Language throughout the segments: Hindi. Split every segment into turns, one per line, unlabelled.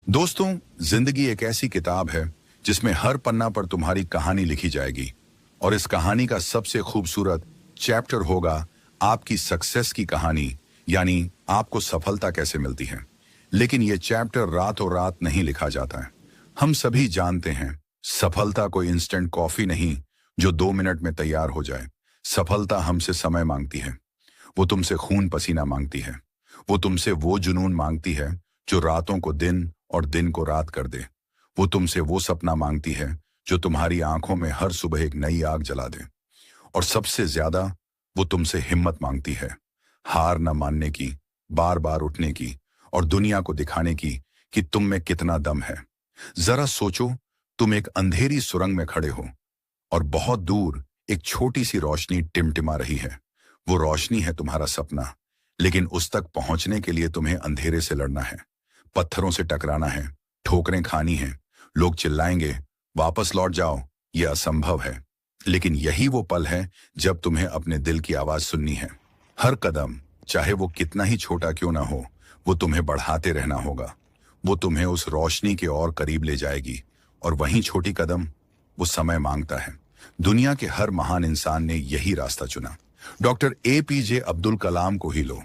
दोस्तों, जिंदगी एक ऐसी किताब है जिसमें हर पन्ना पर तुम्हारी कहानी लिखी जाएगी। और इस कहानी का सबसे खूबसूरत चैप्टर होगा आपकी सक्सेस की कहानी, यानी आपको सफलता कैसे मिलती है। लेकिन यह चैप्टर रातों रात नहीं लिखा जाता है। हम सभी जानते हैं, सफलता कोई इंस्टेंट कॉफी नहीं जो 2 मिनट में तैयार हो जाए। सफलता हमसे समय मांगती है, वो तुमसे खून पसीना मांगती है, वो तुमसे वो जुनून मांगती है जो रातों को दिन और दिन को रात कर दे। वो तुमसे वो सपना मांगती है जो तुम्हारी आंखों में हर सुबह एक नई आग जला दे। और सबसे ज्यादा वो तुमसे हिम्मत मांगती है, हार न मानने की, बार बार उठने की और दुनिया को दिखाने की कि तुम में कितना दम है। जरा सोचो, तुम एक अंधेरी सुरंग में खड़े हो और बहुत दूर एक छोटी सी रोशनी टिमटिमा रही है। वो रोशनी है तुम्हारा सपना, लेकिन उस तक पहुंचने के लिए तुम्हें अंधेरे से लड़ना है, पत्थरों से टकराना है, ठोकरें खानी है। लोग चिल्लाएंगे, वापस लौट जाओ, ये असंभव है। लेकिन यही वो पल है जब तुम्हें अपने दिल की आवाज सुननी है। हर कदम, चाहे वो कितना ही छोटा क्यों ना हो, वो तुम्हें बढ़ाते रहना होगा। वो तुम्हें उस रोशनी के और करीब ले जाएगी। और वहीं छोटी कदम, वो समय मांगता है। दुनिया के हर महान इंसान ने यही रास्ता चुना। डॉक्टर APJ अब्दुल कलाम को ही लो।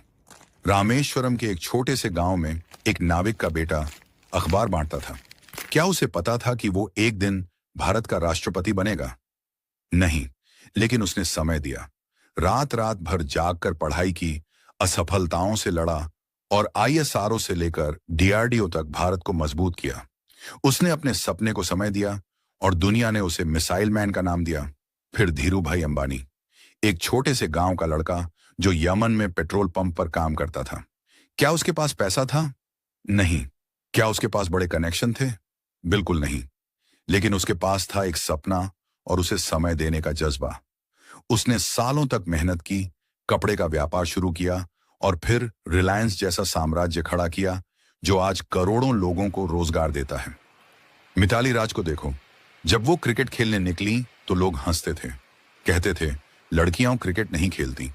रामेश्वरम के एक छोटे से गांव में एक नाविक का बेटा अखबार बांटता था। क्या उसे पता था कि वो एक दिन भारत का राष्ट्रपति बनेगा? नहीं, लेकिन उसने समय दिया। रात रात भर जागकर पढ़ाई की, असफलताओं से लड़ा और ISRO से लेकर DRDO तक भारत को मजबूत किया। उसने अपने सपने को समय दिया और दुनिया ने उसे मिसाइल मैन का नाम दिया। फिर धीरू भाई अंबानी, एक छोटे से गांव का लड़का जो यमन में पेट्रोल पंप पर काम करता था। क्या उसके पास पैसा था? नहीं। क्या उसके पास बड़े कनेक्शन थे? बिल्कुल नहीं। लेकिन उसके पास था एक सपना और उसे समय देने का जज्बा। उसने सालों तक मेहनत की, कपड़े का व्यापार शुरू किया और फिर रिलायंस जैसा साम्राज्य खड़ा किया जो आज करोड़ों लोगों को रोजगार देता है। मिताली राज को देखो, जब वो क्रिकेट खेलने निकली तो लोग हंसते थे, कहते थे लड़कियां क्रिकेट नहीं खेलती।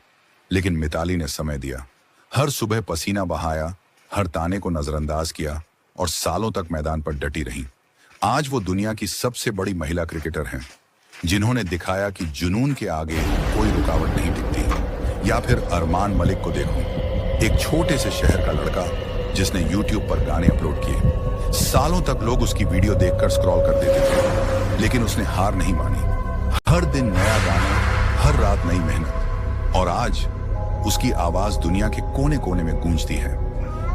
लेकिन मिताली ने समय दिया, हर सुबह पसीना बहाया, हर ताने को नजरअंदाज किया और सालों तक मैदान पर डटी रही। आज वो दुनिया की सबसे बड़ी महिला क्रिकेटर हैं, जिन्होंने दिखाया कि जुनून के आगे कोई रुकावट नहीं टिकती। या फिर अरमान मलिक को देखो, एक छोटे से शहर का लड़का जिसने YouTube पर गाने अपलोड किए। सालों तक लोग उसकी वीडियो देखकर स्क्रॉल कर देते थे, लेकिन उसने हार नहीं मानी। हर दिन नया गाना, हर रात नई मेहनत, और आज उसकी आवाज दुनिया के कोने कोने में गूंजती है।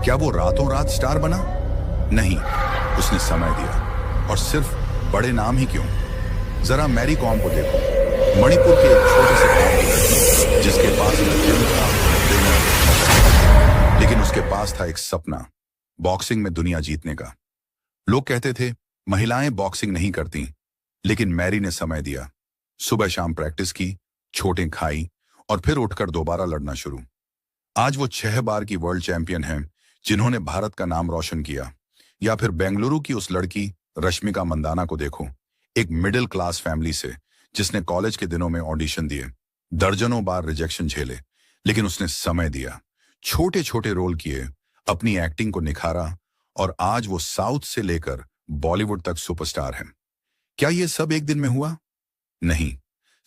क्या वो रातों रात स्टार बना? नहीं, उसने समय दिया। और सिर्फ बड़े नाम ही क्यों, जरा मैरी कॉम को देखो, मणिपुर के एक छोटे से गांव की लड़की, जिसके पास न जिम था, न ट्रेनर, लेकिन उसके पास था एक सपना, बॉक्सिंग में दुनिया जीतने का। लोग कहते थे महिलाएं बॉक्सिंग नहीं करती, लेकिन मैरी ने समय दिया। सुबह शाम प्रैक्टिस की, चोटें खाई और फिर उठकर दोबारा लड़ना शुरू। आज वो 6 बार की वर्ल्ड चैंपियन हैं, जिन्होंने भारत का नाम रोशन किया। या फिर बेंगलुरु की उस लड़की रश्मिका मंदाना को देखो, एक मिडिल क्लास फैमिली से, जिसने कॉलेज के दिनों में ऑडिशन दिए, दर्जनों बार रिजेक्शन झेले, लेकिन उसने समय दिया, छोटे छोटे रोल किए, अपनी एक्टिंग को निखारा और आज वो साउथ से लेकर बॉलीवुड तक सुपरस्टार है। क्या ये सब एक दिन में हुआ? नहीं,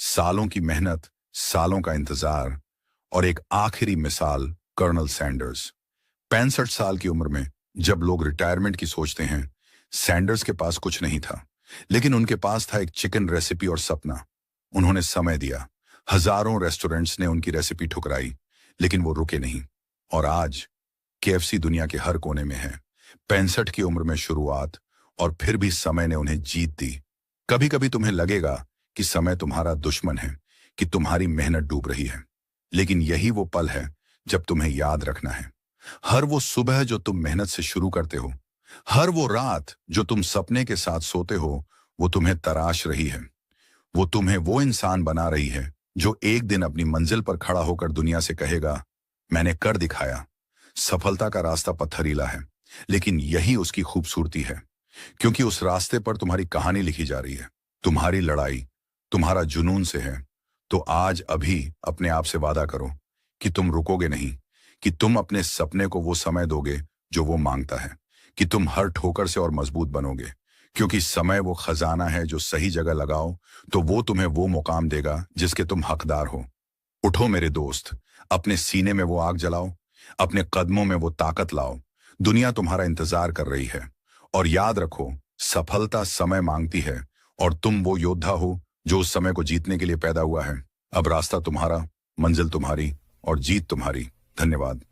सालों की मेहनत, सालों का इंतजार और एक आखिरी मिसाल, कर्नल सैंडर्स। 65 साल की उम्र में जब लोग रिटायरमेंट की सोचते हैं, सैंडर्स के पास कुछ नहीं था, लेकिन उनके पास था एक चिकन रेसिपी और सपना। उन्होंने समय दिया, हजारों रेस्टोरेंट्स ने उनकी रेसिपी ठुकराई, लेकिन वो रुके नहीं। और आज KFC दुनिया के हर कोने में है। 65 की उम्र में शुरुआत, और फिर भी समय ने उन्हें जीत दी। कभी कभी तुम्हें लगेगा कि समय तुम्हारा दुश्मन है, कि तुम्हारी मेहनत डूब रही है, लेकिन यही वो पल है जब तुम्हें याद रखना है, हर वो सुबह जो तुम मेहनत से शुरू करते हो, हर वो रात जो तुम सपने के साथ सोते हो, वो तुम्हें तराश रही है। वो तुम्हें वो इंसान बना रही है जो एक दिन अपनी मंजिल पर खड़ा होकर दुनिया से कहेगा, मैंने कर दिखाया। सफलता का रास्ता पत्थरीला है, लेकिन यही उसकी खूबसूरती है, क्योंकि उस रास्ते पर तुम्हारी कहानी लिखी जा रही है। तुम्हारी लड़ाई तुम्हारा जुनून से है। तो आज अभी अपने आप से वादा करो कि तुम रुकोगे नहीं, कि तुम अपने सपने को वो समय दोगे जो वो मांगता है, कि तुम हर ठोकर से और मजबूत बनोगे, क्योंकि समय वो खजाना है जो सही जगह लगाओ तो वो तुम्हें वो मुकाम देगा जिसके तुम हकदार हो। उठो मेरे दोस्त, अपने सीने में वो आग जलाओ, अपने कदमों में वो ताकत लाओ। दुनिया तुम्हारा इंतजार कर रही है। और याद रखो, सफलता समय मांगती है और तुम वो योद्धा हो जो उस समय को जीतने के लिए पैदा हुआ है। अब रास्ता तुम्हारा, मंजिल तुम्हारी और जीत तुम्हारी। धन्यवाद।